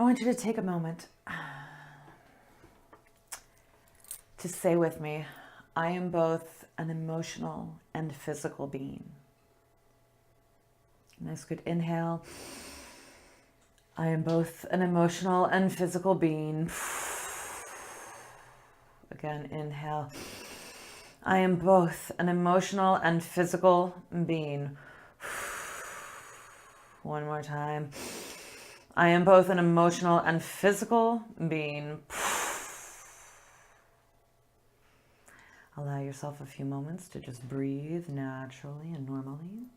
I want you to take a moment to say with me, I am both an emotional and physical being. Nice, good inhale. I am both an emotional and physical being. Again, inhale. I am both an emotional and physical being. One more time. I am both an emotional and physical being. Allow yourself a few moments to just breathe naturally and normally.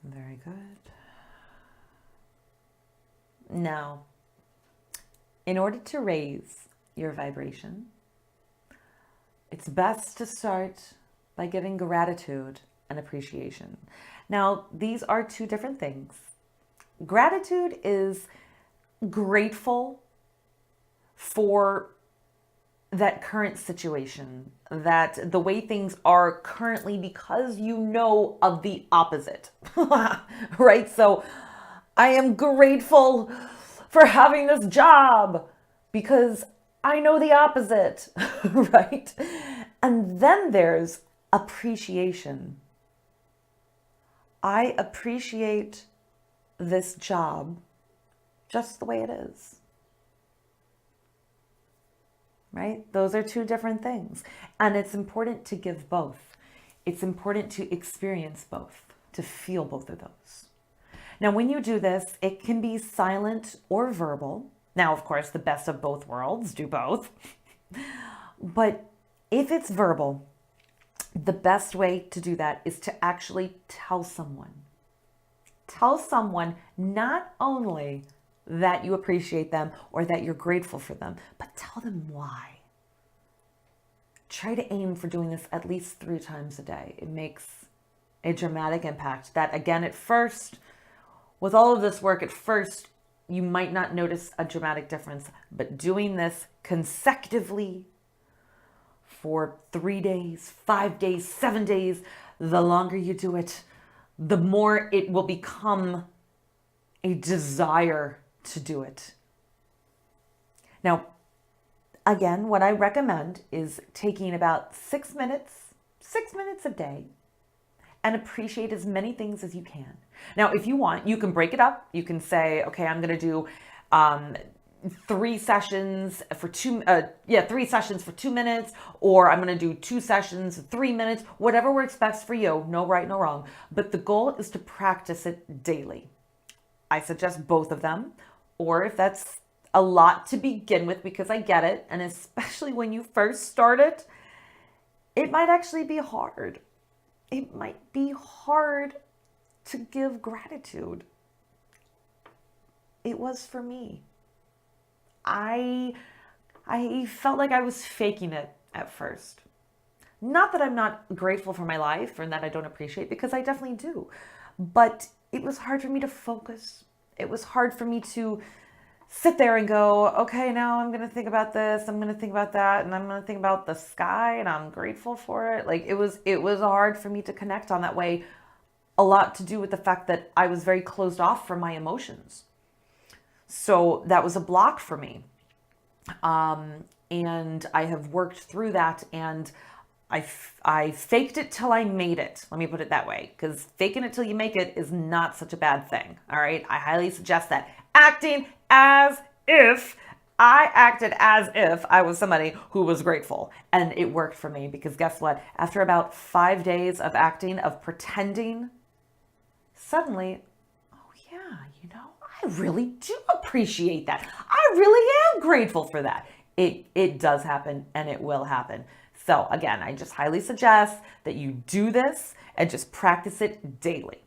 Very good. Now, in order to raise your vibration, it's best to start by giving gratitude and appreciation. Now, these are two different things. Gratitude is grateful for that current situation, that the way things are currently, because you know of the opposite, right? So I am grateful for having this job because I know the opposite, right? And then there's appreciation. I appreciate this job just the way it is. Right? Those are two different things. And it's important to give both. It's important to experience both, to feel both of those. Now, when you do this, it can be silent or verbal. Now, of course, the best of both worlds, do both. But if it's verbal, the best way to do that is to actually tell someone. Tell someone not only that you appreciate them or that you're grateful for them, but tell them why. Try to aim for doing this at least 3 times a day. It makes a dramatic impact. That, again, at first, with all of this work, at first, you might not notice a dramatic difference, but doing this consecutively for 3 days, 5 days, 7 days, the longer you do it, the more it will become a desire to do it. Now, again, what I recommend is taking about 6 minutes a day, and appreciate as many things as you can. Now, if you want, you can break it up. You can say, okay, I'm going to do 3 sessions for 3 sessions for 2 minutes, or I'm going to do 2 sessions, 3 minutes, whatever works best for you. No right, no wrong. But the goal is to practice it daily. I suggest both of them. Or if that's a lot to begin with, because I get it, and especially when you first start it, it might actually be hard. It might be hard to give gratitude. It was for me. I felt like I was faking it at first. Not that I'm not grateful for my life or that I don't appreciate, because I definitely do. But it was hard for me to focus. It was hard for me to sit there and go, okay, now I'm going to think about this, I'm going to think about that, and I'm going to think about the sky, and I'm grateful for it. Like, it was hard for me to connect on that way. A lot to do with the fact that I was very closed off from my emotions. So that was a block for me. And I have worked through that, and I faked it till I made it. Let me put it that way, because faking it till you make it is not such a bad thing. All right. I highly suggest that. Acting as if I acted as if I was somebody who was grateful, and it worked for me, because guess what? After about 5 days of acting, of pretending, suddenly, oh yeah, I really do appreciate that. I really am grateful for that. It does happen, and it will happen. So again, I just highly suggest that you do this and just practice it daily.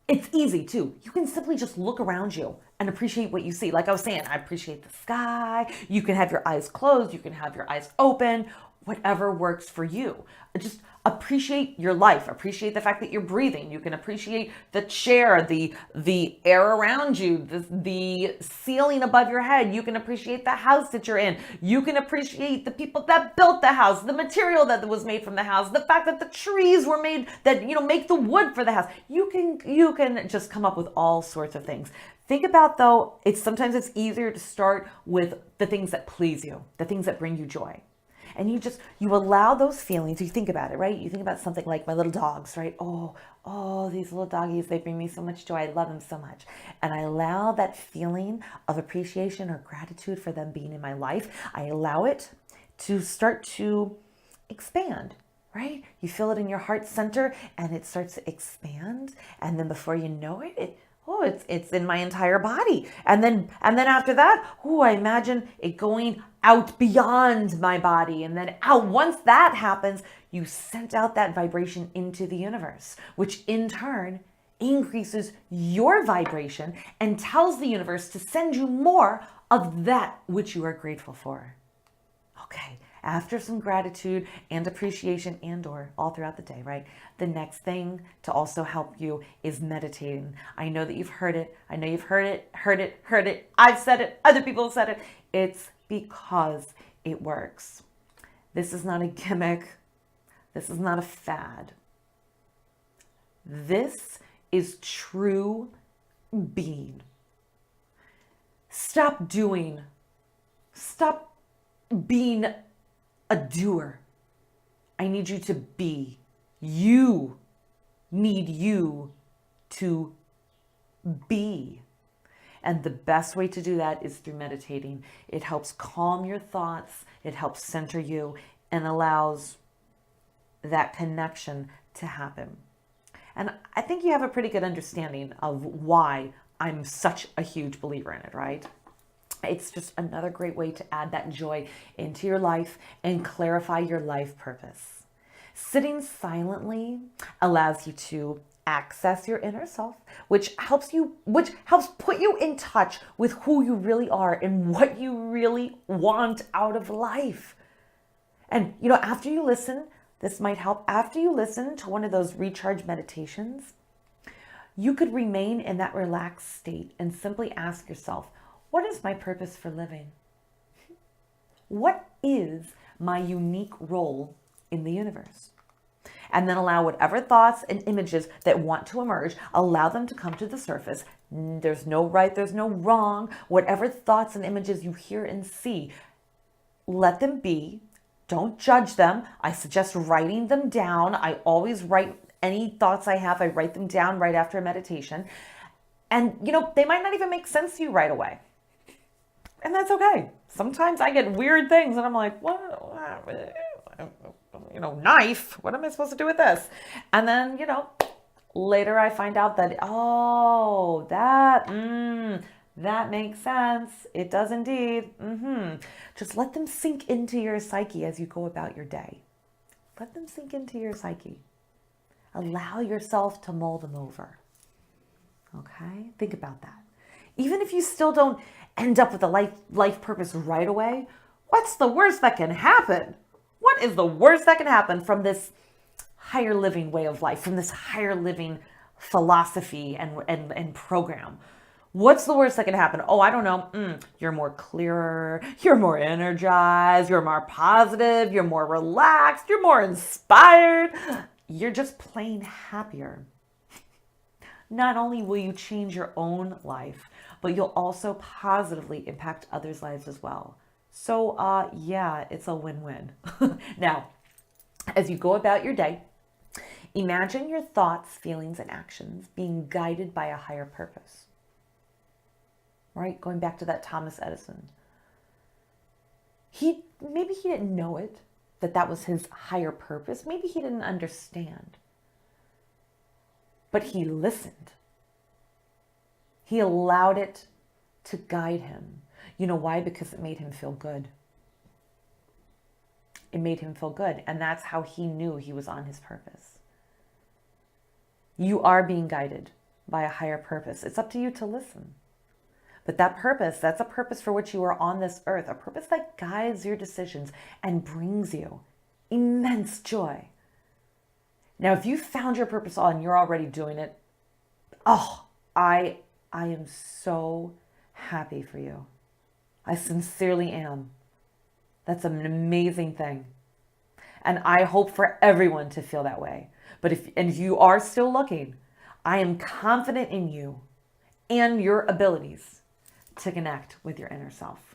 It's easy too. You can simply just look around you and appreciate what you see. Like I was saying, I appreciate the sky. You can have your eyes closed. You can have your eyes open. whatever works for you. Just appreciate your life. Appreciate the fact that you're breathing. You can appreciate the chair, the air around you, the ceiling above your head. You can appreciate the house that you're in. You can appreciate the people that built the house, the material that was made from the house, the fact that the trees were made that, make the wood for the house. You can just come up with all sorts of things. Think about, though, sometimes it's easier to start with the things that please you, the things that bring you joy. And you allow those feelings. You think about it, right? You think about something like my little dogs, right? Oh, these little doggies, they bring me so much joy. I love them so much. And I allow that feeling of appreciation or gratitude for them being in my life. I allow it to start to expand, right? You feel it in your heart center and it starts to expand. And then before you know it, it's in my entire body. And then after that, I imagine it going out beyond my body. And then out. Once that happens, you send out that vibration into the universe, which in turn increases your vibration and tells the universe to send you more of that which you are grateful for. Okay. After some gratitude and appreciation and or all throughout the day, right? The next thing to also help you is meditating. I know that you've heard it. I know you've heard it. I've said it. Other people have said it. It's because it works. This is not a gimmick. This is not a fad. This is true being. Stop being a doer. I need you to be. You need you to be. And the best way to do that is through meditating. It helps calm your thoughts. It helps center you and allows that connection to happen. And I think you have a pretty good understanding of why I'm such a huge believer in it, right? It's just another great way to add that joy into your life and clarify your life purpose. Sitting silently allows you to access your inner self, which helps put you in touch with who you really are and what you really want out of life. And after you listen, this might help. After you listen to one of those recharge meditations, you could remain in that relaxed state and simply ask yourself, what is my purpose for living? What is my unique role in the universe? And then allow whatever thoughts and images that want to emerge, allow them to come to the surface. There's no right, there's no wrong. Whatever thoughts and images you hear and see, let them be. Don't judge them. I suggest writing them down. I always write any thoughts I have. I write them down right after a meditation. And, they might not even make sense to you right away. And that's okay. Sometimes I get weird things and I'm like, what? Knife? What am I supposed to do with this? And then, later I find out that, that makes sense. It does indeed. Just let them sink into your psyche as you go about your day. Let them sink into your psyche. Allow yourself to mull them over. Okay? Think about that. Even if you still don't end up with a life purpose right away, what's the worst that can happen? What is the worst that can happen from this higher living way of life, from this higher living philosophy and program? What's the worst that can happen? I don't know. You're more clearer. You're more energized. You're more positive. You're more relaxed. You're more inspired. You're just plain happier. Not only will you change your own life, but you'll also positively impact others' lives as well. So, it's a win-win. Now, as you go about your day, imagine your thoughts, feelings, and actions being guided by a higher purpose. Right? Going back to that Thomas Edison. Maybe he didn't know it, that was his higher purpose. Maybe he didn't understand. But he listened. He allowed it to guide him. You know why? Because it made him feel good. It made him feel good. And that's how he knew he was on his purpose. You are being guided by a higher purpose. It's up to you to listen. But that purpose, that's a purpose for which you are on this earth, a purpose that guides your decisions and brings you immense joy. Now, if you found your purpose all and you're already doing it, oh, I am so happy for you. I sincerely am. That's an amazing thing. And I hope for everyone to feel that way. But if you are still looking, I am confident in you and your abilities to connect with your inner self.